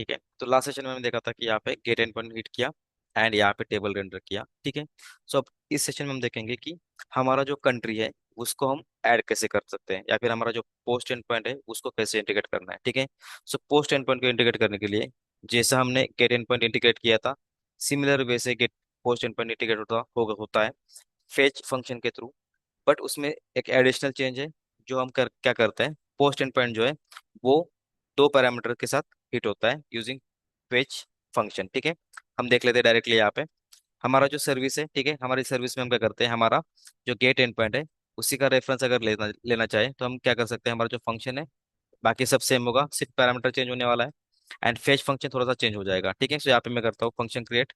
ठीक है। तो लास्ट सेशन में हमने देखा था कि यहाँ पे गेट एंड पॉइंट हीट किया एंड यहाँ पे टेबल रेंडर किया, ठीक है। सो अब इस सेशन में हम देखेंगे कि हमारा जो कंट्री है उसको हम ऐड कैसे कर सकते हैं, या फिर हमारा जो पोस्ट एंड पॉइंट है उसको कैसे इंटीग्रेट करना है, ठीक है। सो पोस्ट एंड पॉइंट को इंटीग्रेट करने के लिए जैसा हमने गेट एंड पॉइंट इंटीग्रेट किया था, सिमिलर वे से get post and point integrate होता है फेच फंक्शन के थ्रू। बट उसमें एक एडिशनल चेंज है। जो हम क्या करते हैं, पोस्ट एंड पॉइंट जो है वो दो पैरामीटर के साथ हिट होता है यूजिंग फेच फंक्शन, ठीक है। हम देख लेते हैं डायरेक्टली यहाँ पे हमारा जो सर्विस है, ठीक है। हमारी सर्विस में हम क्या करते हैं, हमारा जो गेट एंड पॉइंट है उसी का रेफरेंस अगर लेना लेना चाहे तो हम क्या कर सकते हैं, हमारा जो फंक्शन है बाकी सब सेम होगा, सिर्फ पैरामीटर चेंज होने वाला है एंड फेच फंक्शन थोड़ा सा चेंज हो जाएगा, ठीक है। सो यहाँ पे मैं करता हूँ फंक्शन क्रिएट।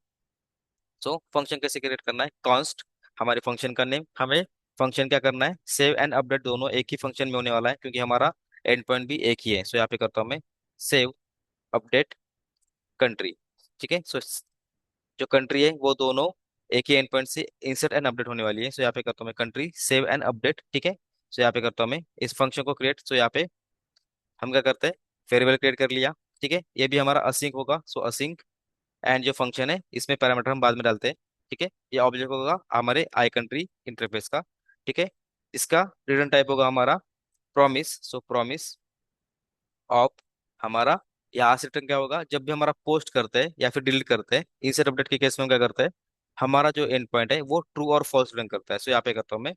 सो फंक्शन कैसे क्रिएट करना है, कॉन्स्ट हमारे फंक्शन का नेम, हमें फंक्शन क्या करना है, सेव एंड अपडेट दोनों एक ही फंक्शन में होने वाला है क्योंकि हमारा एंड पॉइंट भी एक ही है। सो यहाँ पे करता हूँ मैं सेव अपडेट कंट्री, ठीक है। सो जो कंट्री है वो दोनों एक ही एंड पॉइंट से इंसर्ट एंड अपडेट होने वाली है। सो यहाँ पे करता हूँ मैं कंट्री सेव एंड अपडेट, ठीक है। सो यहाँ पे करता हूँ मैं इस फंक्शन को क्रिएट। सो यहाँ पे हम क्या करते हैं, वेरिएबल क्रिएट कर लिया, ठीक है। ये भी हमारा असिंक होगा। सो असिंक एंड जो फंक्शन है इसमें पैरामीटर हम बाद में डालते हैं, ठीक है। ये ऑब्जेक्ट होगा हमारे आई कंट्री इंटरफेस का, ठीक है। इसका रिटर्न टाइप होगा हमारा प्रॉमिस। सो प्रॉमिस ऑफ हमारा यहाँ से रिटर्न क्या होगा, जब भी हमारा पोस्ट करते हैं या फिर डिलीट करते हैं, इंसर्ट अपडेट के केस में हम क्या करते हैं, हमारा जो एंड पॉइंट है वो ट्रू और फॉल्स रिटर्न करता है। सो यहाँ पे करता हूँ मैं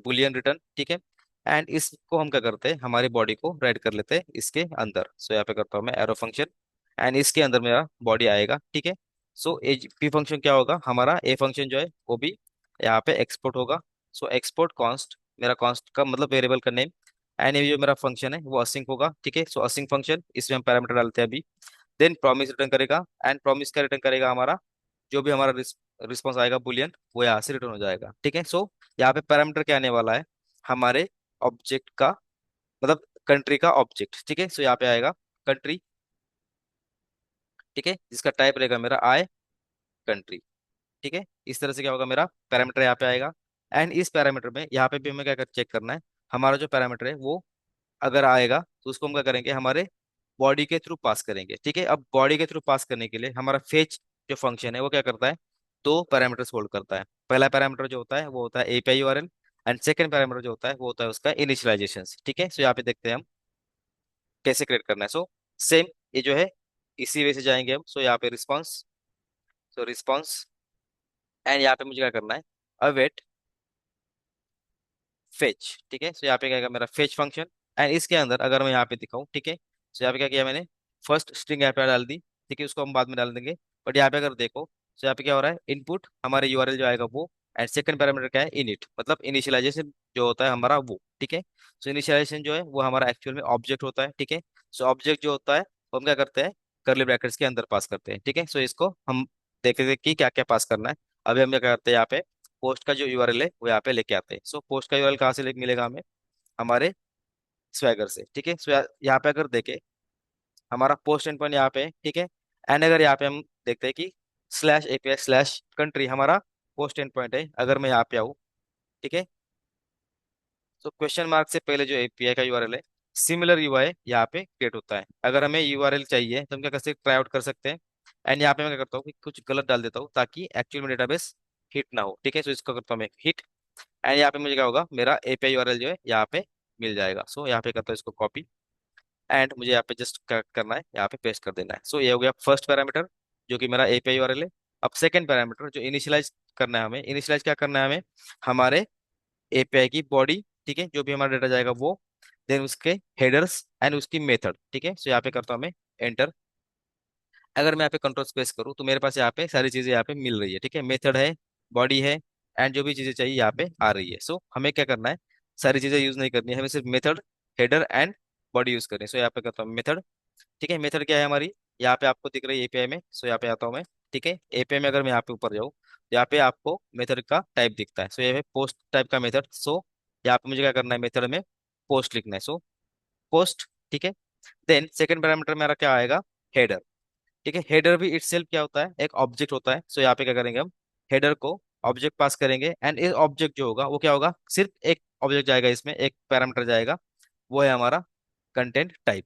बुलियन रिटर्न, ठीक है। एंड इसको हम क्या करते हैं, हमारी बॉडी को राइट कर लेते हैं इसके अंदर। सो यहाँ पे करता हूँ मैं एरो फंक्शन एंड इसके अंदर मेरा बॉडी आएगा, ठीक है। सो ए पी फंक्शन क्या होगा, हमारा ए फंक्शन जो है वो भी यहाँ पे एक्सपोर्ट होगा। सो एक्सपोर्ट कॉन्स्ट, मेरा कॉन्स्ट का मतलब वेरिएबल का नेम, एंड ये जो मेरा फंक्शन है वो असिंक होगा, ठीक है। सो असिंक फंक्शन इसमें हम पैरामीटर डालते हैं अभी। देन प्रॉमिस रिटर्न करेगा एंड प्रॉमिस का रिटर्न करेगा हमारा जो भी हमारा रिस्पॉन्स आएगा बुलियन वो यहाँ से रिटर्न हो जाएगा, ठीक है। सो यहाँ पे पैरामीटर क्या आने वाला है, हमारे ऑब्जेक्ट का मतलब कंट्री का ऑब्जेक्ट, ठीक है। सो यहाँ पे आएगा कंट्री, ठीक है, जिसका टाइप रहेगा मेरा आई कंट्री, ठीक है। इस तरह से क्या होगा, मेरा पैरामीटर यहाँ पे आएगा। एंड इस पैरामीटर में यहाँ पे भी हमें क्या चेक करना है, हमारा जो पैरामीटर है वो अगर आएगा तो उसको हम क्या करेंगे, हमारे बॉडी के थ्रू पास करेंगे, ठीक है। अब बॉडी के थ्रू पास करने के लिए हमारा फेच जो फंक्शन है वो क्या करता है, दो पैरामीटर्स होल्ड करता है। पहला पैरामीटर जो होता है वो होता है API URL and second parameter जो होता है वो होता है उसका इनिशियलाइजेशन, ठीक है। सो यहाँ पे देखते हैं हम कैसे क्रिएट करना है। सो सेम ये जो है इसी वे से जाएंगे हम। सो यहाँ पे रिस्पॉन्स, सो रिस्पॉन्स एंड यहाँ पे मुझे क्या करना है, अवेट फेच, ठीक है। सो यहाँ पे क्या आएगा मेरा फेच फंक्शन एंड इसके अंदर अगर मैं यहाँ पे दिखाऊं, ठीक है। सो यहाँ पे क्या किया मैंने, फर्स्ट स्ट्रिंग यहाँ पे डाल दी, ठीक है, उसको हम बाद में डाल देंगे। बट यहाँ पे अगर देखो, सो यहाँ पे क्या हो रहा है, इनपुट हमारे यूआरएल जो आएगा वो, एंड सेकंड पैरामीटर क्या है, इनिट मतलब इनिशियलाइजेशन जो होता है हमारा वो, ठीक है। सो इनिशियलाइजेशन जो है वो हमारा एक्चुअल में ऑब्जेक्ट होता है, ठीक है। सो ऑब्जेक्ट जो होता है वो हम क्या करते हैं, करली ब्रैकेट्स के अंदर पास करते हैं, ठीक है। सो इसको हम देखेंगे कि क्या क्या पास करना है। अभी हम क्या करते हैं, यहाँ पे पोस्ट का जो यूआरएल है वो यहाँ पे लेके आते हैं। सो पोस्ट का यूआरएल कहाँ से लेके मिलेगा हमें, हमारे स्वैगर से, ठीक है। सो यहाँ पे अगर देखें हमारा पोस्ट एंड पॉइंट यहाँ पे है, ठीक है। एंड अगर यहाँ पे हम देखते हैं कि स्लैश एपीआई स्लैश कंट्री हमारा पोस्ट एंड पॉइंट है, अगर मैं यहाँ पे आऊँ, ठीक है। तो क्वेश्चन मार्क से पहले जो एपीआई का यूआरएल है सिमिलर यूआई यहाँ पे क्रिएट होता है। अगर हमें यूआरएल चाहिए तो हम क्या कर सकते, ट्राई आउट कर सकते हैं। एंड यहाँ पे मैं क्या करता हूँ कि कुछ गलत डाल देता हूँ ताकि एक्चुअल में डेटाबेस हिट ना हो, ठीक है। सो इसको करता हूँ मैं हिट एंड यहाँ पे मुझे क्या होगा, मेरा एपीआई यूआरएल जो है यहाँ पे मिल जाएगा। सो यहाँ पे करता हूँ इसको कॉपी एंड मुझे यहाँ पे जस्ट करना है, यहाँ पे पेस्ट कर देना है। सो ये हो गया फर्स्ट पैरामीटर जो कि मेरा एपीआई यूआरएल है। अब सेकंड पैरामीटर जो इनिशियलाइज करना है हमें, इनिशियलाइज क्या करना है हमें, हमारे एपीआई की बॉडी, ठीक है, जो भी हमारा डेटा जाएगा वो, देन उसके हेडर्स एंड उसकी मेथड, ठीक है। सो यहाँ पे करता हूँ मैं एंटर। अगर मैं यहाँ पे कंट्रोल स्पेस करूँ तो मेरे पास यहाँ पे सारी चीजें यहाँ पे मिल रही है, ठीक है। मेथड है, बॉडी है एंड जो भी चीजें चाहिए यहाँ पे आ रही है। सो हमें क्या करना है, सारी चीजें यूज नहीं करनी है, हमें सिर्फ method, header and body use करनी है। सो यहाँ पे करता हूँ मेथड, ठीक है। मेथड क्या है हमारी, यहाँ पे आपको दिख रही है एपीआई में। सो यहाँ पे आता हूँ मैं, ठीक है। एपीआई में अगर मैं यहाँ पे ऊपर जाऊँ तो यहाँ पे आपको मेथड का टाइप दिखता है। सो ये है पोस्ट टाइप का मेथड। सो यहाँ पे मुझे क्या करना है, मेथड में पोस्ट लिखना है। सो पोस्ट, ठीक है। देन सेकंड पैरामीटर मेरा क्या आएगा, हेडर, ठीक है। हेडर भी इटसेल्फ क्या होता है, एक ऑब्जेक्ट होता है। सो यहाँ पे क्या करेंगे हम, हेडर को ऑब्जेक्ट पास करेंगे एंड इस ऑब्जेक्ट जो होगा वो क्या होगा, सिर्फ एक ऑब्जेक्ट जाएगा, इसमें एक पैरामीटर जाएगा, वो है हमारा कंटेंट टाइप।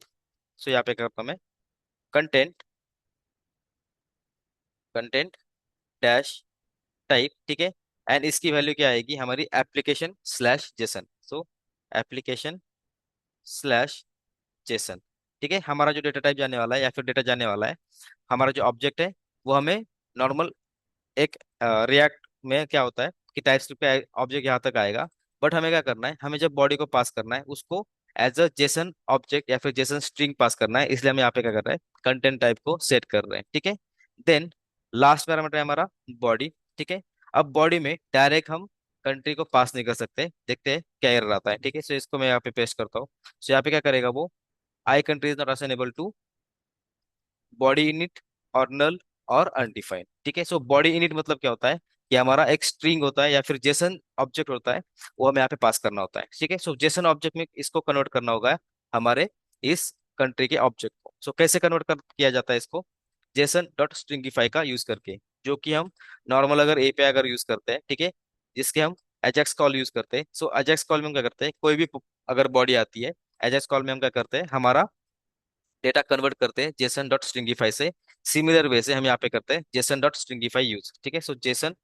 सो यहाँ पे करता हूँ मैं कंटेंट कंटेंट डैश टाइप, ठीक है। एंड इसकी वैल्यू क्या आएगी हमारी, एप्लीकेशन स्लैश जेसन। सो एप्लीकेशन स्लैश जेसन, ठीक है। हमारा जो डेटा टाइप जाने वाला है या फिर डेटा जाने वाला है, हमारा जो ऑब्जेक्ट है वो हमें नॉर्मल एक रिएक्ट में क्या होता है कि टाइप स्क्रिप्ट का ऑब्जेक्ट यहाँ तक आएगा। बट हमें क्या करना है, हमें जब बॉडी को पास करना है उसको एज अ जेसन ऑब्जेक्ट या फिर जेसन स्ट्रिंग पास करना है, इसलिए हम यहाँ पे क्या कर रहे हैं, कंटेंट टाइप को सेट कर रहे हैं, ठीक है। देन लास्ट पैरामीटर है हमारा बॉडी, ठीक है। अब बॉडी में डायरेक्ट हम कंट्री को पास नहीं कर सकते, देखते हैं क्या एरर आता है, ठीक है। सो इसको मैं यहाँ पे पेस्ट करता हूँ। सो यहाँ पे क्या करेगा वो, I country is not assignable to body init और नल और अनडिफाइंड, ठीक है। सो बॉडी इनिट मतलब क्या होता है कि हमारा एक स्ट्रिंग होता है या फिर जेसन ऑब्जेक्ट होता है, वो हमें यहाँ पे पास करना होता है, ठीक है। सो जेसन ऑब्जेक्ट में इसको कन्वर्ट करना होगा हमारे इस कंट्री के ऑब्जेक्ट को। सो कैसे कन्वर्ट कर किया जाता है इसको, जेसन डॉट स्ट्रिंगिफाई का यूज करके, जो कि हम नॉर्मल अगर एपीआई अगर यूज करते हैं, ठीक है, जिसके हम एजेक्स कॉल यूज करते हैं। सो एजेक्स कॉल में हम क्या करते हैं, कोई भी अगर बॉडी आती है, एजेक्स कॉल में हम क्या करते हैं, हमारा डेटा कन्वर्ट करते हैं जेसन डॉट स्ट्रिंगिफाई से। सिमिलर वे से हम यहाँ पे करते हैं जेसन डॉट स्ट्रिंगिफाई यूज, ठीक है। सो जेसन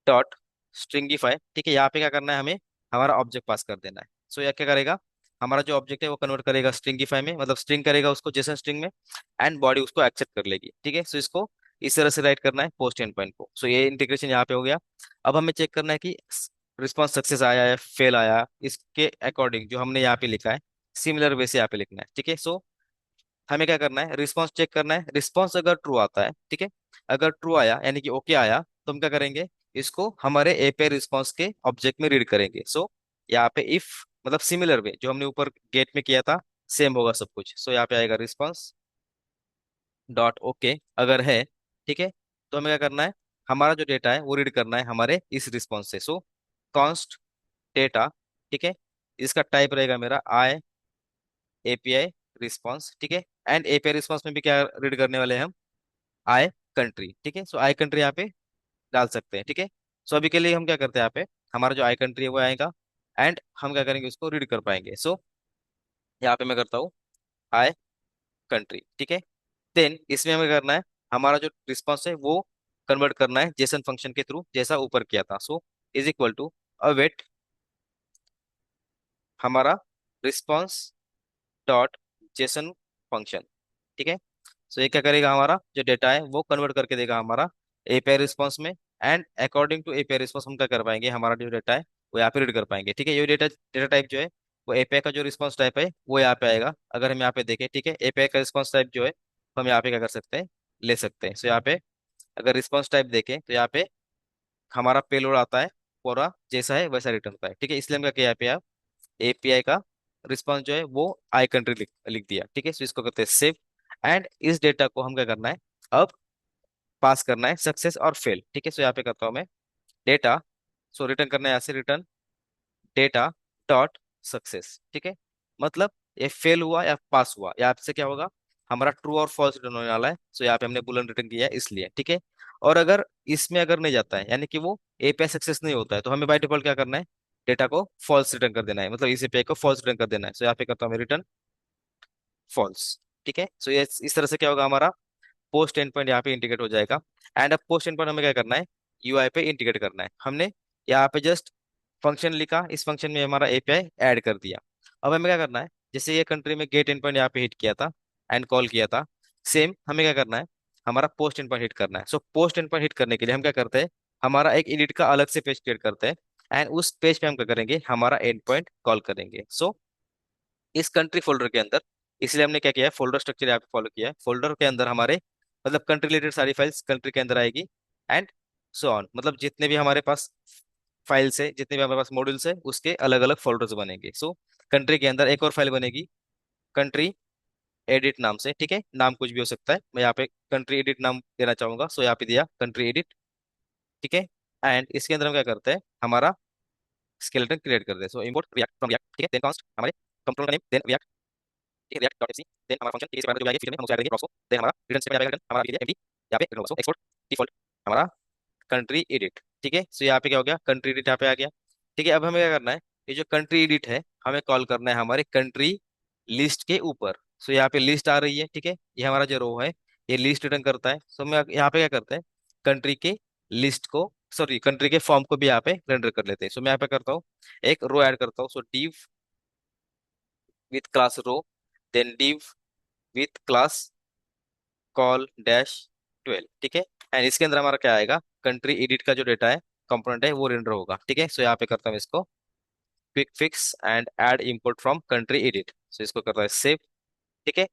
डॉट स्ट्रिंगिफाई, ठीक है। यहाँ पे क्या करना है, हमें हमारा ऑब्जेक्ट पास कर देना है। सो यह क्या करेगा, हमारा जो ऑब्जेक्ट है वो कन्वर्ट करेगा स्ट्रिंगिफाई में, मतलब स्ट्रिंग करेगा उसको जेसन स्ट्रिंग में, एंड बॉडी उसको एक्सेप्ट कर लेगी, ठीक है। सो इसको इस तरह से राइट करना है पोस्ट एंड पॉइंट को। सो ये इंटीग्रेशन यहाँ पे हो गया। अब हमें चेक करना है कि रिस्पॉन्स सक्सेस आया या फेल आया, इसके अकॉर्डिंग जो हमने यहाँ पे लिखा है सिमिलर वे से यहाँ पे लिखना है, ठीक है। सो हमें क्या करना है, रिस्पॉन्स चेक करना है। रिस्पॉन्स अगर ट्रू आता है, ठीक है, अगर ट्रू आया यानी कि ओके आया, तो हम क्या करेंगे, इसको हमारे एपीआई रिस्पॉन्स के ऑब्जेक्ट में रीड करेंगे। सो यहाँ पे इफ मतलब सिमिलर वे जो हमने ऊपर गेट में किया था, सेम होगा सब कुछ। सो यहाँ पे आएगा रिस्पॉन्स डॉट ओके अगर है, ठीक है, तो हमें क्या करना है, हमारा जो डेटा है वो रीड करना है हमारे इस रिस्पॉन्स से। सो कॉन्स्ट डेटा, ठीक है, इसका टाइप रहेगा मेरा आई एपीआई रिस्पॉन्स, ठीक है। एंड एपीआई रिस्पॉन्स में भी क्या रीड करने वाले हैं हम, आई कंट्री, ठीक है। सो आई कंट्री यहाँ पे डाल सकते हैं, ठीक है। सो अभी के लिए हम क्या करते हैं, यहाँ पे हमारा जो आई कंट्री है वो आएगा, एंड हम क्या करेंगे उसको रीड कर पाएंगे। सो यहाँ पे मैं करता हूँ आई कंट्री, ठीक है। देन इसमें हमें करना है, हमारा जो रिस्पॉन्स है वो कन्वर्ट करना है जेसन फंक्शन के थ्रू, जैसा ऊपर किया था। So is equal to await हमारा रिस्पॉन्स डॉट जेसन फंक्शन, ठीक है। सो ये क्या करेगा, हमारा जो डेटा है वो कन्वर्ट करके देगा हमारा एपीआई रिस्पॉन्स में, and according to API response हम क्या कर पाएंगे, हमारा जो डेटा है वो यहाँ पे रीड कर पाएंगे, ठीक है। ये डेटा डेटा टाइप जो है वो एपीआई का जो रिस्पॉन्स टाइप है वो यहाँ पे आएगा। अगर हम यहाँ पे देखें, ठीक है, एपीआई का रिस्पॉन्स टाइप जो है तो हम यहाँ पे क्या कर सकते हैं, ले सकते हैं। सो यहाँ पे अगर रिस्पॉन्स टाइप देखें तो यहाँ पे हमारा पेलोड आता है, पूरा जैसा है वैसा रिटर्न होता है, ठीक है। इसलिए हम क्या किया, यहाँ पे एपीआई का रिस्पॉन्स जो है वो आई कंट्री लिख लिख दिया, ठीक है। सो इसको करते हैं सेव, एंड इस डेटा को हम क्या करना है, अब पास करना है सक्सेस और फेल, ठीक है। सो यहाँ पे करता हूँ मैं डेटा, सो रिटर्न करना है यहाँ से, रिटर्न डेटा डॉट सक्सेस, ठीक है। मतलब ये फेल हुआ या पास हुआ, यहाँ से क्या होगा, हमारा ट्रू और फॉल्स रिटर्न होने वाला है। सो यहाँ पे हमने बुलन रिटर्न किया है इसलिए, ठीक है। और अगर इसमें अगर नहीं जाता है यानी कि वो एपीआई सक्सेस नहीं होता है, तो हमें बाय डिफॉल्ट क्या करना है, डेटा को फॉल्स रिटर्न कर देना है, मतलब इस एपीआई को फॉल्स रिटर्न कर देना है। सो यहाँ पे करता हूँ मैं रिटर्न फॉल्स, ठीक है। सो ये इस तरह से क्या होगा, हमारा पोस्ट एंड पॉइंट यहाँ पे इंटीग्रेट हो जाएगा। एंड अब पोस्ट एंड पॉइंट हमें क्या करना है, यूआई पे इंटीग्रेट करना है। हमने यहाँ पे जस्ट फंक्शन लिखा, इस फंक्शन में हमारा एपीआई ऐड कर दिया। अब हमें क्या करना है, जैसे ये कंट्री में गेट एंड पॉइंट यहाँ पे हिट किया था एंड कॉल किया था, सेम हमें क्या करना है, हमारा पोस्ट एंड पॉइंट हिट करना है। So post and point hit करने के लिए हम क्या करते हैं, हमारा एक एडिट का अलग से पेज क्रिएट करते हैं, एंड उस पेज पे हम क्या करेंगे, हमारा एंड पॉइंट कॉल करेंगे। सो इस कंट्री फोल्डर के अंदर, इसलिए हमने क्या किया है, फोल्डर स्ट्रक्चर यहाँ पे फॉलो किया है। फोल्डर के अंदर हमारे मतलब कंट्री रिलेटेड सारी फाइल्स कंट्री के अंदर आएगी, एंड सो ऑन, मतलब जितने भी हमारे पास फाइल्स है, जितने भी हमारे पास मॉड्यूल्स है, उसके अलग अलग फोल्डर्स बनेंगे। सो कंट्री के अंदर एक और फाइल बनेगी, कंट्री एडिट नाम से, ठीक है। नाम कुछ भी हो सकता है, मैं यहाँ पे कंट्री एडिट नाम देना चाहूंगा। सो यहाँ पे दिया कंट्री एडिट, ठीक है। एंड इसके अंदर हम क्या करते हैं, हमारा स्केलेटन क्रिएट कर दे। So import React from React, ठीक है। देन कॉन्स्ट हमारे कंट्रोल का नेम, देन रिएक्ट, ठीक है, react डॉट एफसी, देन हमारा फंक्शन ठीक है, जो भी आएगा फील्ड में हम उसको ऐड करेंगे प्रॉक्स को, देन हमारा रिटर्न स्टेटमेंट आएगा, रिटर्न हमारा लिख दिया एमडी, यहाँ पे रिटर्न होगा। सो एक्सपोर्ट डिफॉल्ट हमारा कंट्री एडिट, ठीक है। सो यहाँ पे क्या हो गया, कंट्री एडिट यहाँ पे आ गया, ठीक है। अब हमें क्या करना है, ये जो कंट्री एडिट है हमें कॉल करना है हमारे कंट्री लिस्ट के ऊपर। सो यहाँ पे लिस्ट आ रही है, ठीक है, ये हमारा जो रो है ये लिस्ट रिटर्न करता है। सो मैं यहाँ पे क्या करते हैं, कंट्री के लिस्ट को, सॉरी कंट्री के फॉर्म को भी यहाँ पे रेंडर कर लेते हैं। सो मैं यहाँ पे करता हूँ एक रो ऐड करता हूँ। So div with class row, then div with class col dash 12, ठीक है। एंड इसके अंदर हमारा क्या आएगा, कंट्री एडिट का जो डेटा है, कंपोनेंट है, वो रेंडर होगा, ठीक है। सो यहाँ पे करता हूँ इसको quick fix and add import from country edit. सो इसको करता है सेव, ठीक है।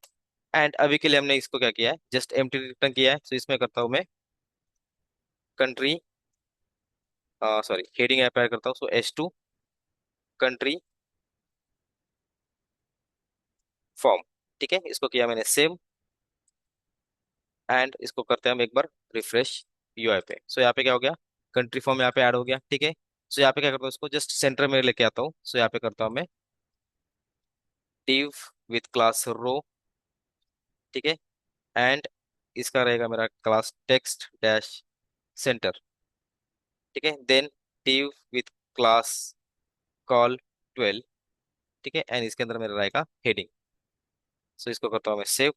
एंड अभी के लिए हमने इसको क्या किया है, जस्ट एम्प्टी रिटर्न किया है। सो इसमें करता हूँ मैं country, sorry heading app add करता हूँ। सो S2 कंट्री फॉर्म, ठीक है। इसको किया मैंने सेव, एंड इसको करते हैं हम एक बार रिफ्रेश UI पे। सो यहाँ पे क्या हो गया, कंट्री फॉर्म यहाँ पे ऐड हो गया, ठीक है। सो यहाँ पे क्या करता हूँ, इसको जस्ट सेंटर में लेके आता हूँ। सो यहाँ पे करता हूँ मैं div विथ क्लास रो, ठीक है। एंड इसका रहेगा मेरा क्लास टेक्स्ट डैश सेंटर, ठीक है। Then div with class col 12, ठीक है। एंड इसके अंदर मेरा रहेगा हेडिंग। सो इसको करता हूँ मैं सेव,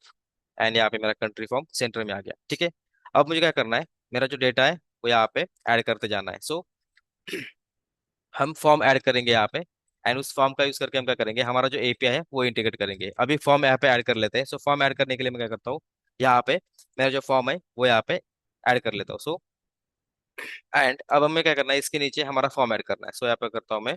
एंड यहाँ पे मेरा कंट्री फॉर्म सेंटर में आ गया, ठीक है। अब मुझे क्या करना है, मेरा जो डेटा है वो यहाँ पे ऐड करते जाना है। सो हम फॉर्म ऐड करेंगे यहाँ पे, एंड उस फॉर्म का यूज करके हम क्या करेंगे, हमारा जो API है वो इंटीग्रेट करेंगे। अभी फॉर्म यहाँ पे ऐड कर लेते हैं। सो फॉर्म ऐड करने के लिए मैं क्या करता हूँ, यहाँ पे मेरा जो फॉर्म है वो यहाँ पे ऐड कर लेता हूँ। सो एंड अब हमें क्या करना है, इसके नीचे हमारा फॉर्म ऐड करना है। सो यहाँ पे करता हूँ मैं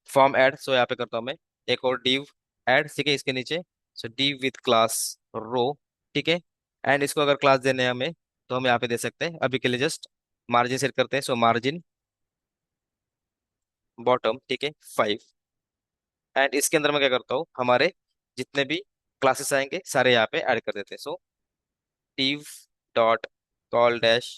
फॉर्म ऐड। सो यहाँ पे करता हूँ मैं एक और div ऐड, ठीक है, इसके नीचे। सो div विथ क्लास रो, ठीक है। एंड इसको अगर क्लास देने हैं हमें, तो हम यहाँ पे दे सकते हैं। अभी के लिए जस्ट मार्जिन सेट करते हैं। सो मार्जिन बॉटम, ठीक है, 5। एंड इसके अंदर मैं क्या करता हूँ, हमारे जितने भी क्लासेस आएंगे सारे यहाँ पे ऐड कर देते हैं। सो div dot call dash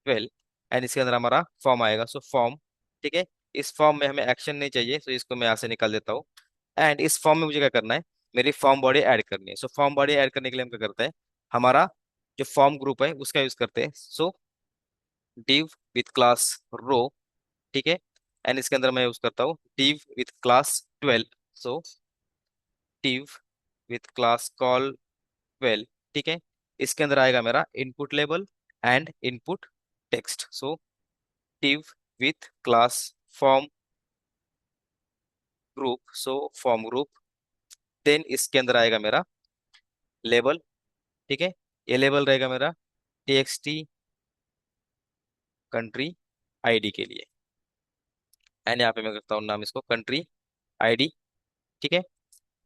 12, and इसके अंदर हमारा फॉर्म आएगा। सो फॉर्म, ठीक है। इस फॉर्म में हमें एक्शन नहीं चाहिए, तो इसको मैं यहाँ से निकाल देता हूँ। एंड इस फॉर्म में मुझे क्या करना है, मेरी फॉर्म बॉडी ऐड करनी है। सो फॉर्म बॉडी ऐड करने के लिए हम क्या करते हैं, हमारा जो फॉर्म ग्रुप है उसका यूज करते हैं। सो div विथ क्लास रो, ठीक है। एंड इसके अंदर मैं यूज करता हूँ div with class 12। So div with class col 12, ठीक है। इसके अंदर आएगा मेरा input label and input text. So div with class form group, so form group. Then इसके अंदर आएगा मेरा लेबल, ठीक है। ये लेबल रहेगा मेरा TXT कंट्री ID के लिए। एंड यहाँ पे मैं करता हूँ नाम इसको कंट्री ID, ठीक है।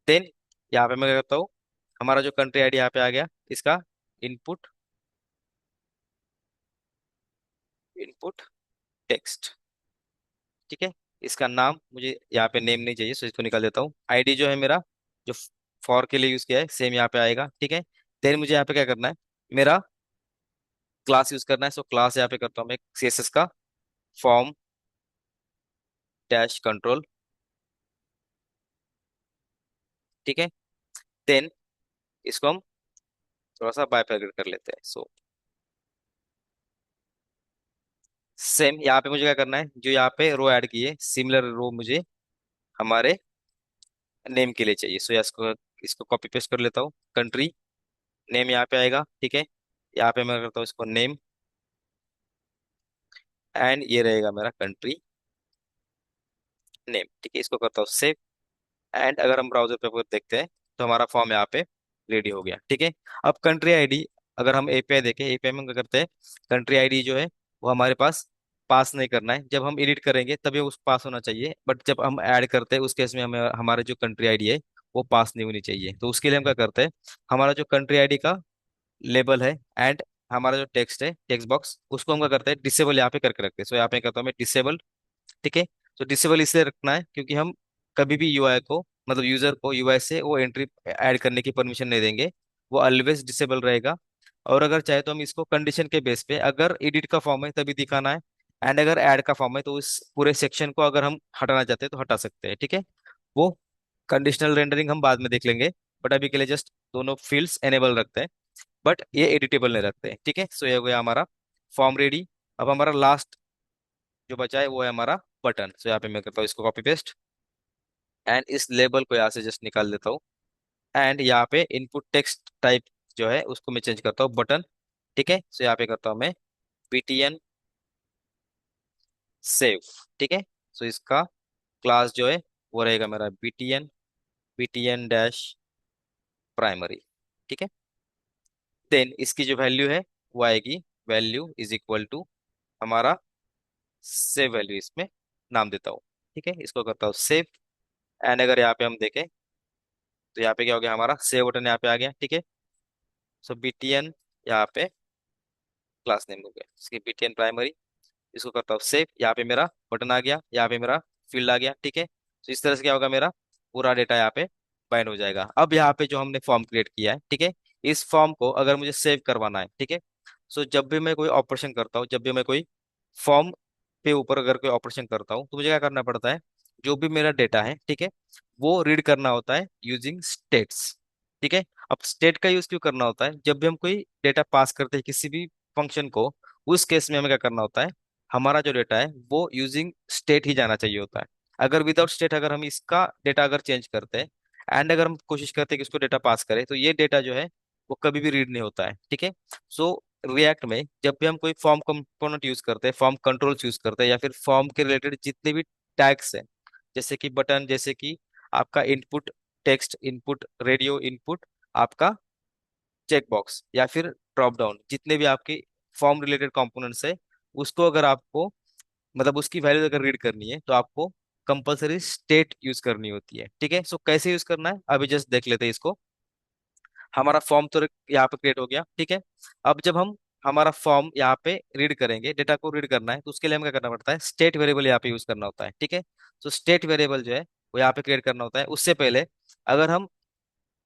देन यहाँ पे मैं क्या करता हूँ, हमारा जो कंट्री ID यहाँ पे आ गया, इसका इनपुट इनपुट टेक्स्ट, ठीक है। इसका नाम मुझे यहाँ पे नेम नहीं चाहिए, सो इसको निकाल देता हूँ। ID जो है मेरा, जो फॉर के लिए यूज किया है, सेम यहाँ पे आएगा, ठीक है। देन मुझे यहाँ पे क्या करना है, मेरा क्लास यूज करना है। सो क्लास यहाँ पे करता हूँ मैं CSS का फॉर्म डैश कंट्रोल, ठीक है। देन इसको हम थोड़ा सा बाइफरकेट कर लेते हैं। सो सेम यहाँ पे मुझे क्या करना है, जो यहाँ पे रो ऐड की है, सिमिलर रो मुझे हमारे नेम के लिए चाहिए। सो इसको इसको कॉपी पेस्ट कर लेता हूँ। कंट्री नेम यहाँ पे आएगा, ठीक है। यहाँ पे मैं करता हूँ इसको नेम, एंड ये रहेगा मेरा कंट्री नेम, ठीक है। इसको करता हूँ सेव, एंड अगर हम ब्राउजर पे देखते हैं, तो हमारा फॉर्म यहाँ पे रेडी हो गया, ठीक है। अब कंट्री ID, अगर हम API देखें, API में हम क्या करते हैं, कंट्री ID जो है वो हमारे पास नहीं करना है। जब हम एडिट करेंगे तभी उस पास होना चाहिए, बट जब हम ऐड करते हैं उस केस में हमें हमारे जो कंट्री ID है वो पास नहीं होनी चाहिए। तो उसके लिए हम क्या करते हैं, हमारा जो कंट्री ID का लेबल है एंड हमारा जो टेक्स्ट है, टेक्स्ट बॉक्स, उसको हम क्या करते हैं, डिसेबल यहाँ पे करके रखते हैं। सो यहाँ पे करता हूँ मैं डिसेबल, ठीक है। तो डिसेबल इसलिए रखना है क्योंकि हम कभी भी UI को, मतलब यूजर को UI से वो एंट्री ऐड करने की परमिशन नहीं देंगे, वो ऑलवेज डिसेबल रहेगा। और अगर चाहे तो हम इसको कंडीशन के बेस पे, अगर एडिट का फॉर्म है तभी दिखाना है, एंड अगर ऐड का फॉर्म है तो इस पूरे सेक्शन को अगर हम हटाना चाहते हैं तो हटा सकते हैं, ठीक है। वो कंडीशनल रेंडरिंग हम बाद में देख लेंगे, बट अभी के लिए जस्ट दोनों फील्ड्स एनेबल रखते हैं, बट ये एडिटेबल नहीं रखते हैं, ठीक है। सो ये हो गया हमारा फॉर्म रेडी। अब हमारा लास्ट जो बचा है वो है हमारा बटन। सो यहाँ पे मैं करता हूँ इसको कॉपी पेस्ट, एंड इस लेबल को यहाँ से जस्ट निकाल देता हूँ। एंड यहाँ पे इनपुट टेक्स्ट टाइप जो है उसको मैं चेंज करता हूँ बटन, ठीक है। सो यहाँ पे करता हूँ मैं btn सेव, ठीक है। सो इसका क्लास जो है वो रहेगा मेरा btn डैश प्राइमरी, ठीक है। देन इसकी जो वैल्यू है वो आएगी, वैल्यू इज इक्वल टू हमारा सेव वैल्यू, इसमें नाम देता हूँ, ठीक है। इसको करता हूँ सेव। एंड अगर यहाँ पे हम देखें तो यहाँ पे क्या हो गया, हमारा सेव बटन यहाँ पे आ गया, ठीक है। सो btn यहाँ पे क्लास नेम हो गया इसकी btn प्राइमरी। इसको करता हूँ सेव, यहाँ पे मेरा बटन आ गया, यहाँ पे मेरा फील्ड आ गया, ठीक है। तो इस तरह से क्या होगा, मेरा पूरा डेटा यहाँ पे बाइंड हो जाएगा। अब यहाँ पे जो हमने फॉर्म क्रिएट किया है, ठीक है, इस फॉर्म को अगर मुझे सेव करवाना है, ठीक है। सो जब भी मैं कोई ऑपरेशन करता हूँ, जब भी मैं कोई फॉर्म पे ऊपर अगर कोई ऑपरेशन करता हूँ, तो मुझे क्या करना पड़ता है, जो भी मेरा डेटा है, ठीक है, वो रीड करना होता है यूजिंग स्टेट्स, ठीक है। अब स्टेट का यूज क्यों करना होता है, जब भी हम कोई डेटा पास करते हैं किसी भी फंक्शन को, उस केस में हमें क्या करना होता है, हमारा जो डेटा है वो यूजिंग स्टेट ही जाना चाहिए होता है। अगर विदाउट स्टेट अगर हम इसका डेटा अगर चेंज करते हैं एंड अगर हम कोशिश करते हैं कि इसको डेटा पास करें, तो ये डेटा जो है वो कभी भी रीड नहीं होता है, ठीक है। सो रिएक्ट में जब भी हम कोई फॉर्म कंपोनेंट यूज करते हैं, फॉर्म कंट्रोल्स यूज करते हैं, या फिर फॉर्म के रिलेटेड जितने भी टैग्स हैं, जैसे कि बटन, जैसे कि आपका input text input, radio input, आपका चेक बॉक्स, या फिर ड्रॉप डाउन, जितने भी आपके फॉर्म रिलेटेड कंपोनेंट्स है, उसको अगर आपको मतलब उसकी वैल्यू अगर रीड करनी है तो आपको कंपलसरी स्टेट यूज करनी होती है, ठीक है। सो कैसे यूज करना है अभी जस्ट देख लेते हैं इसको। हमारा फॉर्म तो यहाँ पे क्रिएट हो गया, ठीक है। अब जब हम हमारा फॉर्म यहाँ पे रीड करेंगे, डेटा को रीड करना है, तो उसके लिए हमें क्या करना पड़ता है, स्टेट वेरिएबल यहाँ पे यूज करना होता है, ठीक है। तो स्टेट वेरिएबल जो है वो यहाँ पे क्रिएट करना होता है। उससे पहले अगर हम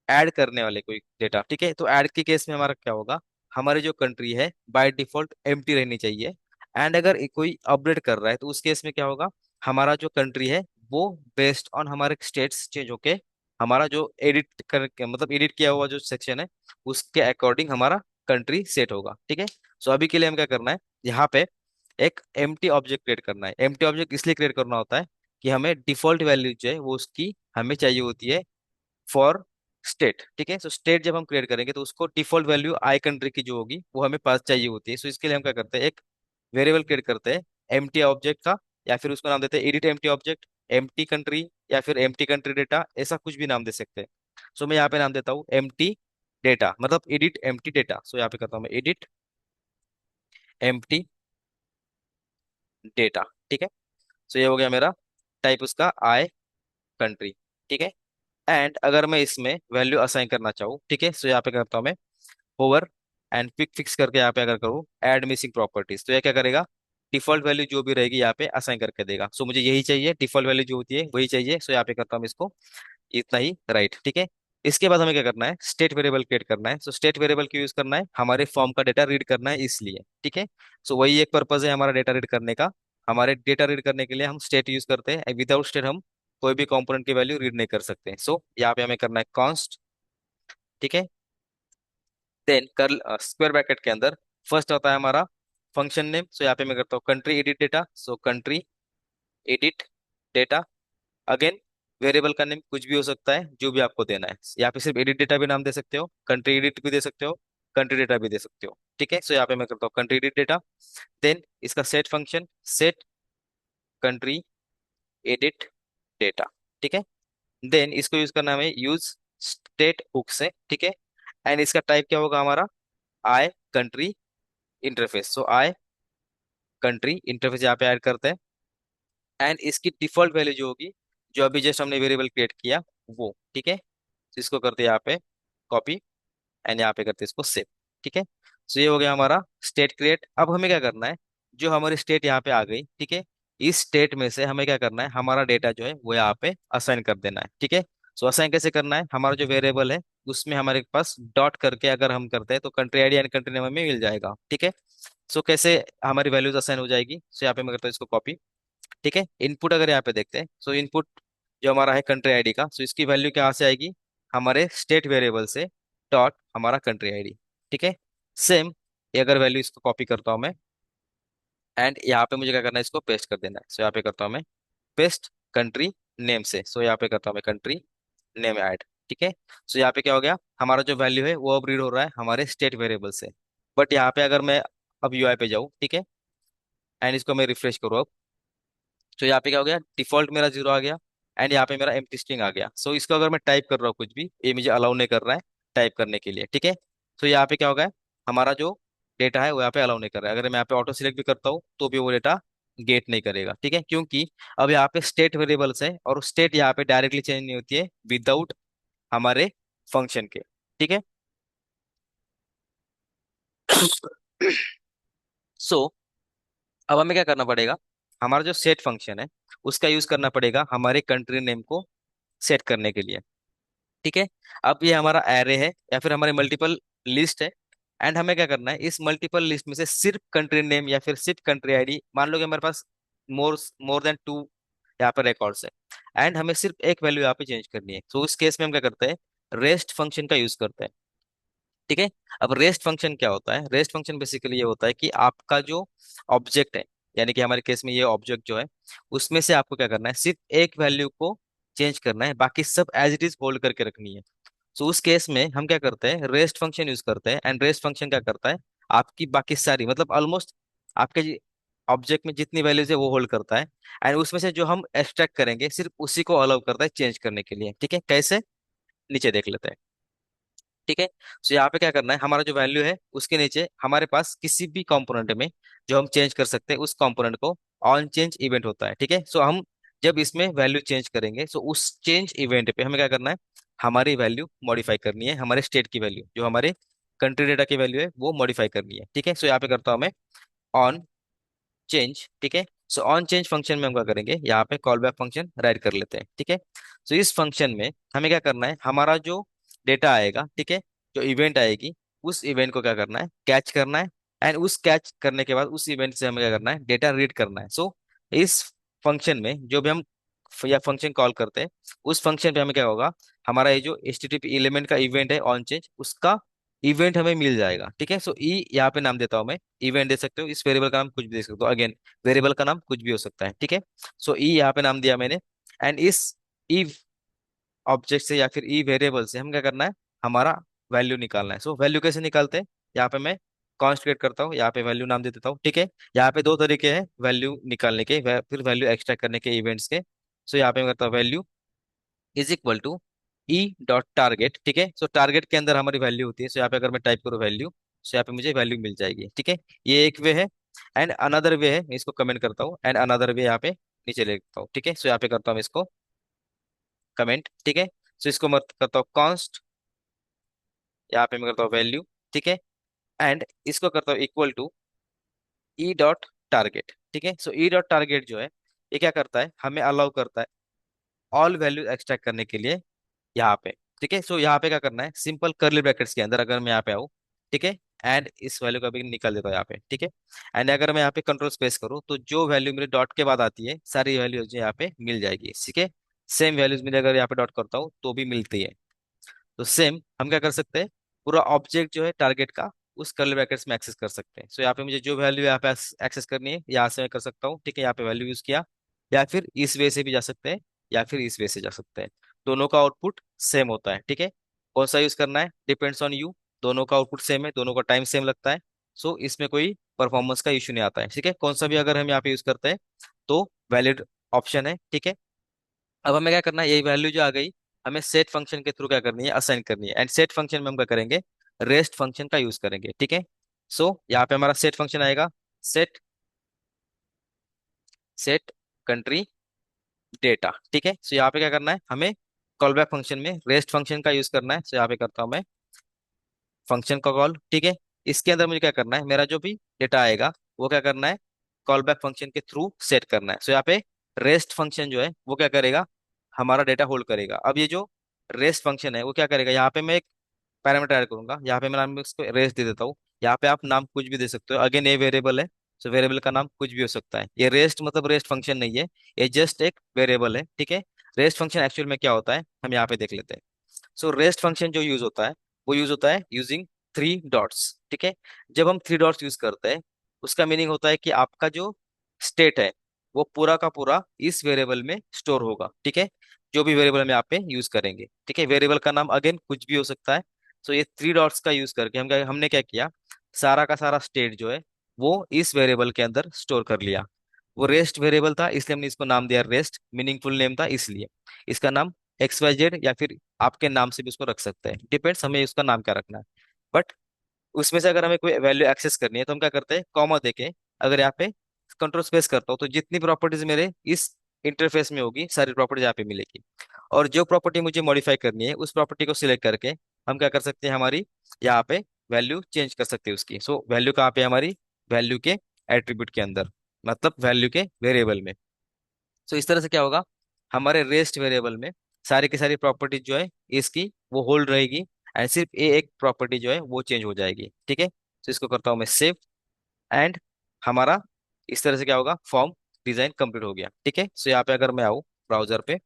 ऐड करने वाले कोई डेटा, ठीक है, तो ऐड के केस में हमारा क्या होगा, हमारी जो कंट्री है बाय डिफॉल्ट एम्प्टी रहनी चाहिए। एंड अगर कोई अपडेट कर रहा है तो उस केस में क्या होगा, हमारा जो कंट्री है वो बेस्ड ऑन हमारे स्टेट्स चेंज होके हमारा जो एडिट कर मतलब एडिट किया हुआ जो सेक्शन है उसके अकॉर्डिंग हमारा कंट्री सेट होगा, ठीक है। सो अभी के लिए हम क्या करना है, यहाँ पे एक एम्प्टी ऑब्जेक्ट क्रिएट करना है। एम्प्टी ऑब्जेक्ट इसलिए क्रिएट करना होता है कि हमें डिफॉल्ट वैल्यू जो है वो उसकी हमें चाहिए होती है फॉर स्टेट, ठीक है। सो स्टेट जब हम क्रिएट करेंगे तो उसको डिफॉल्ट वैल्यू आई कंट्री की जो होगी वो हमें पास चाहिए होती है। सो इसके लिए हम क्या करते हैं, एक वेरिएबल क्रिएट करते हैं एम्प्टी ऑब्जेक्ट का, या फिर उसको नाम देते हैं edit empty object, empty country, या फिर एम्प्टी कंट्री डेटा, ऐसा कुछ भी नाम दे सकते हैं। सो मैं यहाँ पे नाम देता हूँ एम्प्टी डेटा, मतलब एडिट एम्प्टी डेटा। सो यहाँ पे करता हूँ मैं एडिट एम्प्टी डेटा, ठीक है। सो ये हो गया मेरा टाइप उसका आई कंट्री, ठीक है। एंड अगर मैं इसमें वैल्यू असाइन करना चाहूँ, ठीक है, सो यहाँ पे करता हूँ मैं होवर एंड क्विक फिक्स करके यहाँ पे अगर करूँ ऐड मिसिंग प्रॉपर्टीज, तो ये क्या करेगा, डिफॉल्ट वैल्यू जो भी रहेगी यहाँ पे असाइन करके देगा। सो मुझे यही चाहिए, डिफॉल्ट वैल्यू जो होती है वही चाहिए। सो यहाँ पे करता हूँ इसको इतना ही, राइट, ठीक है। इसके बाद हमें क्या करना है, स्टेट वेरिएबल क्रिएट करना है। सो स्टेट वेरिएबल क्यों यूज करना है, हमारे फॉर्म का डेटा रीड करना है इसलिए, ठीक है। सो वही एक पर्पज है हमारा डेटा रीड करने का। हमारे डेटा रीड करने के लिए हम स्टेट यूज करते हैं, विदाउट स्टेट हम कोई भी कंपोनेंट की वैल्यू रीड नहीं कर सकते। सो यहाँ पे हमें करना है कॉन्स्ट, ठीक है। देन कर स्क्वायर ब्रैकेट के अंदर फर्स्ट होता है हमारा फंक्शन नेम। सो यहाँ पे मैं करता हूँ कंट्री एडिट डेटा, सो country edit data. Again variable का नेम कुछ भी हो सकता है जो भी आपको देना है, यहाँ पे सिर्फ एडिट डेटा भी नाम दे सकते हो, कंट्री एडिट भी दे सकते हो, कंट्री डेटा भी दे सकते हो, ठीक है। सो यहाँ पे मैं करता हूँ कंट्री एडिट डेटा। देन इसका set function set country edit data, ठीक है। देन इसको यूज करना है यूज स्टेट हुक से, ठीक है। एंड इसका टाइप क्या होगा हमारा, आई कंट्री इंटरफेस। सो आई कंट्री इंटरफेस यहाँ पे ऐड करते हैं। एंड इसकी डिफॉल्ट वैल्यू जो होगी, जो अभी जस्ट हमने वेरिएबल क्रिएट किया वो, ठीक है। तो इसको करते हैं यहाँ पे कॉपी एंड यहाँ पे करते हैं इसको सेव, ठीक है। सो ये हो गया हमारा स्टेट क्रिएट। अब हमें क्या करना है, जो हमारी स्टेट यहाँ पे आ गई, ठीक है, इस स्टेट में से हमें क्या करना है, हमारा डेटा जो है वो यहाँ पे असाइन कर देना है, ठीक है। सो असाइन कैसे करना है, हमारा जो वेरिएबल है उसमें हमारे पास डॉट करके अगर हम करते हैं तो country ID and country name हमें मिल जाएगा, ठीक है। सो कैसे हमारी वैल्यूज असाइन हो जाएगी, सो यहाँ पे मैं करता हूँ इसको कॉपी, ठीक है। इनपुट अगर यहाँ पे देखते हैं, सो इनपुट जो हमारा है कंट्री आईडी का, सो इसकी वैल्यू कहाँ से आएगी, हमारे स्टेट वेरिएबल से डॉट हमारा कंट्री आईडी, ठीक है। सेम ये अगर वैल्यू इसको कॉपी करता हूँ मैं एंड यहाँ पे मुझे क्या करना है, इसको पेस्ट कर देना है। सो यहाँ पे करता हूँ मैं पेस्ट कंट्री नेम से, सो यहाँ पे करता हूँ मैं कंट्री नेम ऐड, ठीक है। सो यहाँ पे क्या हो गया, हमारा जो वैल्यू है वो अब रीड हो रहा है हमारे स्टेट वेरिएबल से। बट यहाँ पे अगर मैं अब यूआई पे जाऊँ, ठीक है, एंड इसको मैं रिफ्रेश करूँ अब, तो यहाँ पे क्या हो गया, डिफॉल्ट मेरा 0 आ गया, एंड यहाँ पे मेरा एम्प्टी स्ट्रिंग आ गया। सो इसको अगर मैं टाइप कर रहा हूँ कुछ भी, ये मुझे अलाउ नहीं कर रहा है टाइप करने के लिए, ठीक है। तो यहाँ पे क्या होगा, हमारा जो डेटा है वो यहाँ पे अलाउ नहीं कर रहा है। अगर मैं यहाँ पे ऑटो सिलेक्ट भी करता हूँ तो भी वो डेटा गेट नहीं करेगा, ठीक है, क्योंकि अब यहाँ पे स्टेट वेरिएबल्स है, और स्टेट यहाँ पे डायरेक्टली चेंज नहीं होती है विदाउट हमारे फंक्शन के, ठीक है। सो अब हमें क्या करना पड़ेगा, हमारा जो सेट फंक्शन है उसका यूज करना पड़ेगा हमारे कंट्री नेम को सेट करने के लिए, ठीक है। अब ये हमारा एरे है या फिर हमारे मल्टीपल लिस्ट है, एंड हमें क्या करना है, इस मल्टीपल लिस्ट में से सिर्फ कंट्री नेम या फिर सिर्फ कंट्री आईडी, मान लो कि हमारे पास मोर मोर देन 2 यहाँ पर रिकॉर्ड्स है, एंड हमें सिर्फ एक वैल्यू यहाँ पे चेंज करनी है। तो उस केस में हम क्या करते हैं, रेस्ट फंक्शन का यूज करते हैं, ठीक है। अब रेस्ट फंक्शन क्या होता है, रेस्ट फंक्शन बेसिकली ये होता है कि आपका जो ऑब्जेक्ट है, यानी कि हमारे केस में ये ऑब्जेक्ट जो है, उसमें से आपको क्या करना है, सिर्फ एक वैल्यू को चेंज करना है, बाकी सब एज इट इज होल्ड करके रखनी है। सो उस केस में हम क्या करते हैं, रेस्ट फंक्शन यूज करते हैं, एंड रेस्ट फंक्शन क्या करता है, आपकी बाकी सारी मतलब ऑलमोस्ट आपके ऑब्जेक्ट में जितनी वैल्यूज है वो होल्ड करता है, एंड उसमें से जो हम एक्सट्रैक्ट करेंगे सिर्फ उसी को अलाउ करता है चेंज करने के लिए, ठीक है। कैसे, नीचे देख लेते हैं, ठीक है। सो यहाँ पे क्या करना है, हमारा जो वैल्यू है उसके नीचे हमारे पास किसी भी कंपोनेंट में जो हम चेंज कर सकते हैं उस कंपोनेंट को ऑन चेंज इवेंट होता है, ठीक है। सो हम जब इसमें वैल्यू चेंज करेंगे, सो उस चेंज इवेंट पे हमें क्या करना है, हमारी वैल्यू मॉडिफाई करनी है, हमारे स्टेट की वैल्यू जो हमारे कंट्री डेटा की वैल्यू है वो मॉडिफाई करनी है, ठीक है। सो यहाँ पे करता हूँ मैं ऑन चेंज, ठीक है। सो ऑन चेंज फंक्शन में हम क्या करेंगे, यहाँ पे कॉल बैक फंक्शन राइट कर लेते हैं, ठीक है। सो इस फंक्शन में हमें क्या करना है, हमारा जो डेटा आएगा, ठीक है, जो इवेंट आएगी उस इवेंट को क्या करना है, कैच करना है, एंड उस कैच करने के बाद उस इवेंट से हमें क्या करना है, डेटा रीड करना है। सो इस फंक्शन में जो भी हम या फंक्शन कॉल करते हैं, उस फंक्शन पे हमें क्या होगा, हमारा ये जो HTTP एलिमेंट का इवेंट है ऑन चेंज, उसका इवेंट हमें मिल जाएगा, ठीक है। सो ई यहाँ पे नाम देता हूँ मैं, इवेंट दे सकते हो, इस वेरिएबल का नाम कुछ भी दे सकते हो, अगेन वेरिएबल का नाम कुछ भी हो सकता है, ठीक है। सो ई यहाँ पे नाम दिया मैंने, एंड इस ई ऑब्जेक्ट से या फिर ई वेरिएबल से हम क्या करना है, हमारा वैल्यू निकालना है। सो वैल्यू कैसे निकालते हैं, यहाँ पे मैं कॉन्स्ट क्रिएट करता हूँ, यहाँ पे वैल्यू नाम दे देता हूँ, ठीक है। यहाँ पे दो तरीके हैं वैल्यू निकालने के, फिर वैल्यू एक्सट्रैक्ट करने के इवेंट्स के। सो यहाँ पे मैं करता हूँ value is equal to e dot target, ठीक है। सो टारगेट के अंदर हमारी वैल्यू होती है, सो यहाँ पे अगर मैं टाइप करूँ वैल्यू, सो यहाँ पे मुझे वैल्यू मिल जाएगी, ठीक है। ये एक वे है, एंड अनदर वे है, मैं इसको कमेंट करता हूँ, एंड अनदर वे यहाँ पे नीचे लिखता हूँ, ठीक है। सो यहाँ पे करता हूँ इसको कमेंट, ठीक है। सो इसको मैं करता हूँ कॉन्स्ट, यहाँ पे मैं करता हूँ वैल्यू, ठीक है, एंड इसको करता हूँ equal to e dot target, ठीक है। सो ई डॉट टारगेट जो है ये क्या करता है, हमें अलाउ करता है ऑल वैल्यू एक्सट्रैक्ट करने के लिए यहाँ पे, ठीक है। सो यहाँ पे क्या करना है, सिंपल कर्ली ब्रैकेट्स के अंदर अगर मैं यहाँ पे आऊँ, ठीक है, एंड इस वैल्यू का भी निकाल देता हूँ यहाँ पे, ठीक है। एंड अगर मैं यहाँ पे कंट्रोल स्पेस करूँ तो जो वैल्यू मेरे डॉट के बाद आती है सारी वैल्यूज यहाँ पे मिल जाएगी, ठीक है। सेम वैल्यूज मेरे अगर यहाँ पे डॉट करता हूँ तो भी मिलती है। तो सेम हम क्या कर सकते हैं, पूरा ऑब्जेक्ट जो है टारगेट का उस कर्ली ब्रैकेट्स में एक्सेस कर सकते हैं। सो यहाँ पे मुझे जो वैल्यू यहाँ पे एक्सेस करनी है यहाँ से मैं कर सकता हूँ, ठीक है। यहाँ पे वैल्यू यूज किया, या फिर इस वे से भी जा सकते हैं, या फिर इस वे से जा सकते हैं, दोनों का आउटपुट सेम होता है, ठीक है। कौन सा यूज करना है डिपेंड्स ऑन यू, दोनों का आउटपुट सेम है, दोनों का टाइम सेम लगता है। सो इसमें कोई परफॉर्मेंस का इशू नहीं आता है, ठीक है। कौन सा भी अगर हम यहाँ पे यूज करते हैं तो वैलिड ऑप्शन है, ठीक है। अब हमें क्या करना है, यही वैल्यू जो आ गई हमें सेट फंक्शन के थ्रू क्या करनी है, असाइन करनी है, एंड सेट फंक्शन में हम क्या करेंगे, रेस्ट फंक्शन का यूज करेंगे, ठीक है। सो यहाँ पे हमारा सेट फंक्शन आएगा, सेट सेट कंट्री डेटा, ठीक है। सो यहाँ पे क्या करना है, हमें कॉल बैक फंक्शन में रेस्ट फंक्शन का यूज करना है। सो यहाँ पे करता हूँ मैं फंक्शन का कॉल, ठीक है। इसके अंदर मुझे क्या करना है, मेरा जो भी डेटा आएगा वो क्या करना है, कॉल बैक फंक्शन के थ्रू सेट करना है। सो यहाँ पे रेस्ट फंक्शन जो है वो क्या करेगा, हमारा डेटा होल्ड करेगा। अब ये जो रेस्ट फंक्शन है वो क्या करेगा, यहाँ पे मैं एक पैरामीटर ऐड करूंगा, यहाँ पे मैं नाम इसको रेस्ट दे देता हूँ। यहाँ पे आप नाम कुछ भी दे सकते हो, अगेन ये वेरिएबल है, सो वेरिएबल का नाम कुछ भी हो सकता है। ये रेस्ट मतलब रेस्ट फंक्शन नहीं है, ये जस्ट एक वेरिएबल है, ठीक है। रेस्ट फंक्शन एक्चुअल में क्या होता है हम यहाँ पे देख लेते हैं। सो रेस्ट फंक्शन जो यूज होता है वो यूज होता है यूजिंग 3 डॉट्स, ठीक है। जब हम 3 डॉट्स यूज करते हैं उसका मीनिंग होता है कि आपका जो स्टेट है वो पूरा का पूरा इस वेरिएबल में स्टोर होगा, ठीक है। जो भी वेरिएबल हम यहाँ पे यूज करेंगे। ठीक है, वेरिएबल का नाम अगेन कुछ भी हो सकता है। सो ये थ्री डॉट्स का यूज करके हमने क्या किया, सारा का सारा स्टेट जो है वो इस वेरिएबल के अंदर स्टोर कर लिया। वो रेस्ट वेरिएबल था इसलिए हमने इसको नाम दिया रेस्ट, मीनिंगफुल नेम था इसलिए। इसका नाम एक्स वाई जेड या फिर आपके नाम से भी उसको रख सकते हैं, डिपेंड्स हमें उसका नाम क्या रखना है। बट उसमें से अगर हमें कोई वैल्यू एक्सेस करनी है तो हम क्या करते हैं, कॉमा देके अगर यहाँ पे कंट्रोल स्पेस करता हूँ तो जितनी प्रॉपर्टीज मेरे इस इंटरफेस में होगी सारी प्रॉपर्टीज यहाँ पे मिलेगी। और जो प्रॉपर्टी मुझे मॉडिफाई करनी है उस प्रॉपर्टी को सिलेक्ट करके हम क्या कर सकते हैं, हमारी यहाँ पे वैल्यू चेंज कर सकते हैं उसकी। सो वैल्यू कहाँ पे है हमारी, वैल्यू के एट्रीब्यूट के अंदर, मतलब वैल्यू के वेरिएबल में। सो इस तरह से क्या होगा, हमारे रेस्ट वेरिएबल में सारी की सारी प्रॉपर्टीज जो है इसकी वो होल्ड रहेगी, एंड सिर्फ ये एक प्रॉपर्टी जो है वो चेंज हो जाएगी। ठीक है, तो इसको करता हूँ मैं सेव, एंड हमारा इस तरह से क्या होगा, फॉर्म डिजाइन कंप्लीट हो गया। ठीक है, सो यहाँ पे अगर मैं आऊँ ब्राउजर पे,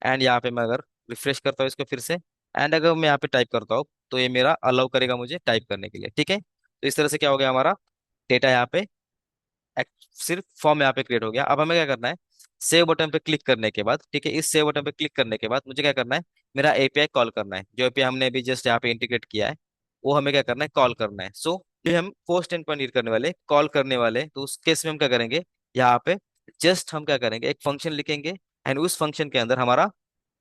एंड यहाँ पे मैं अगर रिफ्रेश करता हूँ इसको फिर से, एंड अगर मैं यहाँ पे टाइप करता हूँ तो ये मेरा अलाउ करेगा मुझे टाइप करने के लिए। ठीक है, तो इस तरह से क्या हो गया, हमारा डेटा यहाँ पे सिर्फ फॉर्म यहाँ पे क्रिएट हो गया। अब हमें क्या करना है, सेव बटन पे क्लिक करने के बाद, ठीक है, इस सेव बटन पे क्लिक करने के बाद मुझे क्या करना है, मेरा एपीआई कॉल करना है। जो एपीआई हमने अभी जस्ट यहाँ पे इंटीग्रेट किया है वो हमें क्या करना है, कॉल करना है। सो ये हम पोस्ट एंड पॉइंट रीड करने वाले, कॉल करने वाले, तो उस केस में हम क्या करेंगे, यहाँ पे जस्ट हम क्या करेंगे, एक फंक्शन लिखेंगे, एंड उस फंक्शन के अंदर हमारा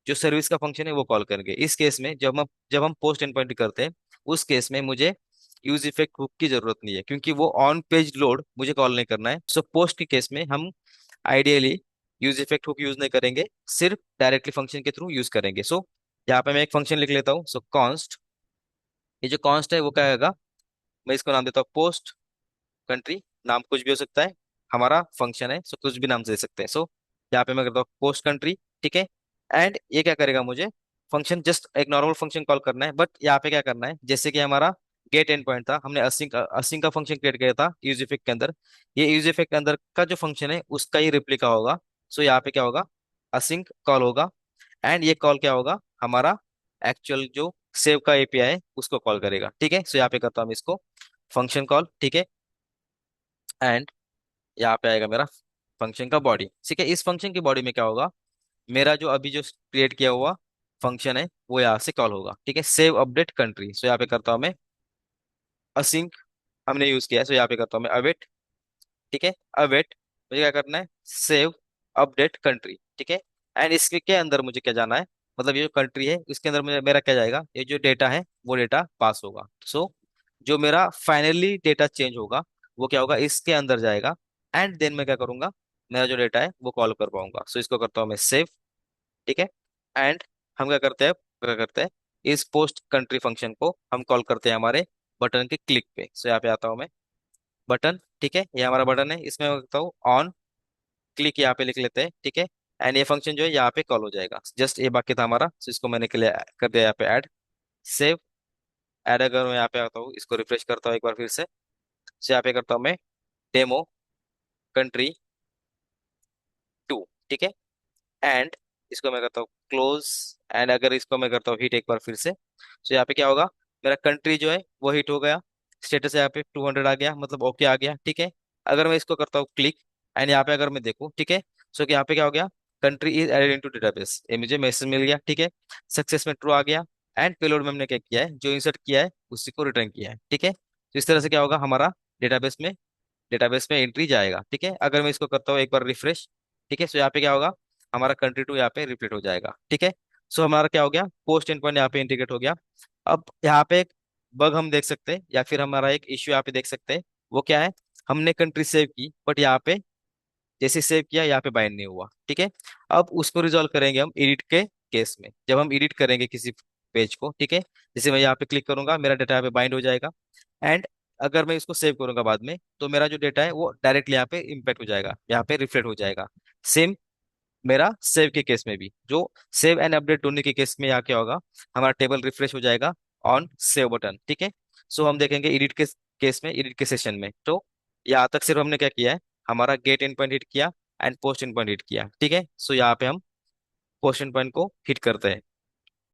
जो सर्विस का फंक्शन है वो कॉल करेंगे। इस केस में जब हम पोस्ट एंड पॉइंट करते हैं उस केस में मुझे यूज इफेक्ट हुक की जरूरत नहीं है, क्योंकि वो ऑन पेज लोड मुझे कॉल नहीं करना है। सो पोस्ट के केस में हम ideally use effect hook use नहीं करेंगे, सिर्फ डायरेक्टली फंक्शन के थ्रू यूज करेंगे। सो यहाँ पे मैं एक फंक्शन लिख लेता हूँ। सो कॉन्स्ट, ये जो कॉन्स्ट है वो क्या होगा, मैं इसको नाम देता हूँ पोस्ट कंट्री, नाम कुछ भी हो सकता है, हमारा फंक्शन है सो कुछ भी नाम दे सकते हैं। सो यहाँ पे मैं करता हूँ पोस्ट कंट्री। ठीक है, एंड ये क्या करेगा, मुझे फंक्शन जस्ट एक नॉर्मल फंक्शन कॉल करना है, बट यहाँ पे क्या करना है, जैसे कि हमारा गेट एंड पॉइंट था, हमने असिंक असिंक का फंक्शन क्रिएट किया था यूज इफेक्ट के अंदर, ये यूज इफेक्ट के अंदर का जो फंक्शन है उसका ही रिप्लिका होगा। सो यहाँ पे क्या होगा, असिंक कॉल होगा, एंड ये कॉल क्या होगा, हमारा एक्चुअल जो सेव का एपीआई है उसको कॉल करेगा। ठीक है, सो यहाँ पे करता हूँ मैं इसको फंक्शन कॉल। ठीक है, एंड यहाँ पे आएगा मेरा फंक्शन का बॉडी। ठीक है, इस फंक्शन की बॉडी में क्या होगा, मेरा जो अभी जो क्रिएट किया हुआ फंक्शन है वो यहाँ से कॉल होगा। ठीक है, सेव अपडेट कंट्री, सो यहाँ पे करता हूँ मैं असिंक, हमने यूज किया है, सो यहाँ पे करता हूँ मैं अवेट। ठीक है, अवेट, मुझे क्या करना है, सेव अपडेट कंट्री। ठीक है, एंड इसके के अंदर मुझे क्या जाना है, मतलब ये जो कंट्री है इसके अंदर मुझे मेरा क्या जाएगा, ये जो डेटा है वो डेटा पास होगा। सो जो मेरा फाइनली डेटा चेंज होगा वो क्या होगा, इसके अंदर जाएगा, एंड देन मैं क्या करूंगा, मेरा जो डेटा है वो कॉल कर पाऊंगा। सो इसको करता हूँ मैं सेव। ठीक है, एंड हम क्या करते हैं इस पोस्ट कंट्री फंक्शन को हम कॉल करते हैं हमारे बटन के क्लिक पे। सो यहाँ पे आता हूँ मैं बटन। ठीक है, ये हमारा बटन है, इसमें मैं करता हूँ ऑन क्लिक, यहाँ पे लिख लेते हैं। ठीक है, एंड ये फंक्शन जो है यहाँ पे कॉल हो जाएगा, जस्ट ये बाकी था हमारा। सो इसको मैंने कर दिया यहाँ पे ऐड, सेव, ऐड। अगर मैं यहाँ पे आता हूँ इसको रिफ्रेश करता हूँ एक बार फिर से, यहाँ पे करता हूँ मैं डेमो कंट्री 2। ठीक है, एंड इसको मैं करता हूँ क्लोज, एंड अगर इसको मैं करता हूँ हिट एक बार फिर से, तो यहाँ पे क्या होगा, मेरा कंट्री जो है वो हिट हो गया, स्टेटस यहाँ पे 200 आ गया, मतलब ओके आ गया। ठीक है, अगर मैं इसको करता हूँ क्लिक, एंड यहाँ पे अगर मैं देखूँ, ठीक है, सो कि यहाँ पे क्या हो गया, country is added into database, ये मुझे मैसेज मिल गया। ठीक है, सक्सेस में ट्रू आ गया, एंड पेलोड में हमने क्या किया है, जो इंसर्ट किया है उसी को रिटर्न किया है। ठीक है, तो इस तरह से क्या होगा, हमारा डेटाबेस में एंट्री जाएगा। ठीक है, अगर मैं इसको करता हूँ एक बार रिफ्रेश, ठीक है, सो यहाँ पे क्या होगा, हमारा कंट्री टू यहाँ पे रिप्लेट हो जाएगा। ठीक है, सो हमारा क्या हो गया, पोस्ट एंड पॉइंट यहाँ पे इंटीग्रेट हो गया। अब यहाँ पे एक बग हम देख सकते हैं, या फिर हमारा एक इश्यू यहाँ पे देख सकते हैं, वो क्या है, हमने कंट्री सेव की बट यहाँ पे जैसे सेव किया यहाँ पे बाइंड नहीं हुआ। ठीक है, अब उसको रिजॉल्व करेंगे हम एडिट के केस में, जब हम एडिट करेंगे किसी पेज को। ठीक है, जैसे मैं यहाँ पे क्लिक करूंगा मेरा डेटा यहाँ पे बाइंड हो जाएगा, एंड अगर मैं इसको सेव करूंगा बाद में तो मेरा जो डेटा है वो डायरेक्टली यहाँ पे इम्पैक्ट हो जाएगा, यहाँ पे रिफ्लेक्ट हो जाएगा। सेम मेरा सेव के केस में भी, जो सेव एंड अपडेट दोनों के केस में यहाँ क्या होगा, हमारा टेबल रिफ्रेश हो जाएगा ऑन सेव बटन। ठीक है, सो हम देखेंगे एडिट के केस में, एडिट के सेशन में, तो यहाँ तक सिर्फ हमने क्या किया है, हमारा गेट एंड पॉइंट हिट किया and post and point hit किया। ठीक है, सो यहाँ पे हम पोस्ट एंड पॉइंट को हिट करते हैं।